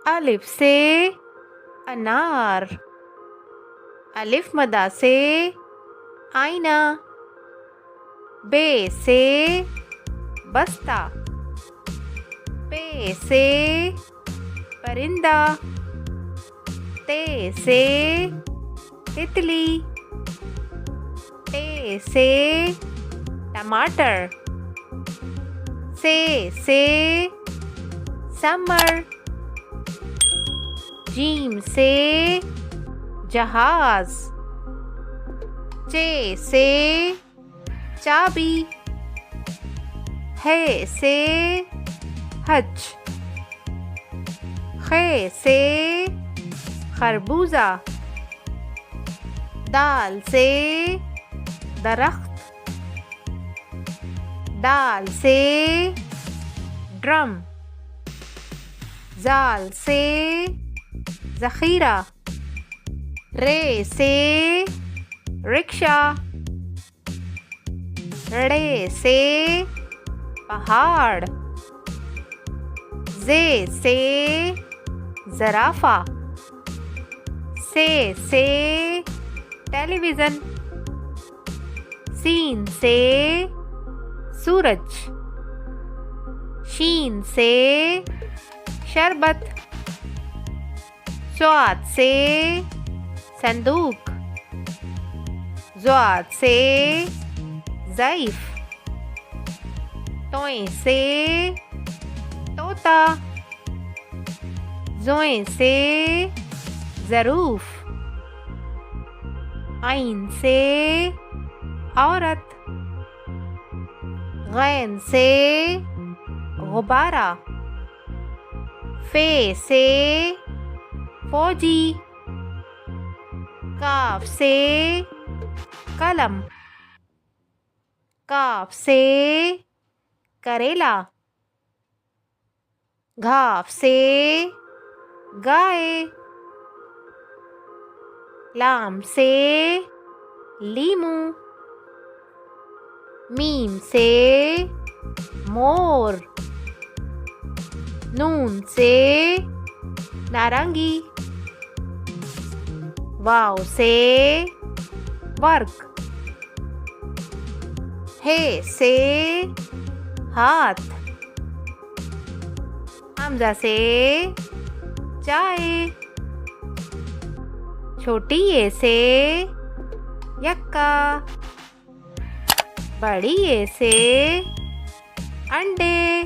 अलिफ से अनार। अलिफ मदा से आईना। बे से बस्ता। पे से परिंदा। ते से तितली। टे से टमाटर। से समर। जीम से जहाज। चे से चाबी। है से हज। खे से खरबूजा। दाल से दरख्त। दाल से ड्रम। जाल से ज़ख़ीरा। रे से रिक्शा। रे से पहाड़। जे से ज़राफ़ा। से टेलीविज़न। सीन से सूरज। शीन से शरबत। स्वाद से संदूक। ज़्वाद से ज़ईफ़। तोए से तोता। ज़ोए से ज़रूफ़। आइन से औरत। गैन से गुब्बारा। फे से फौजी। काफ से कलम। काफ से करेला। घाफ से गाय। लाम से लीमू। मीम से मोर। नून से नारंगी। वाव से वर्क। हे से हाथ। हमजा से चाय। छोटी ए से यक्का। बड़ी ए से अंडे।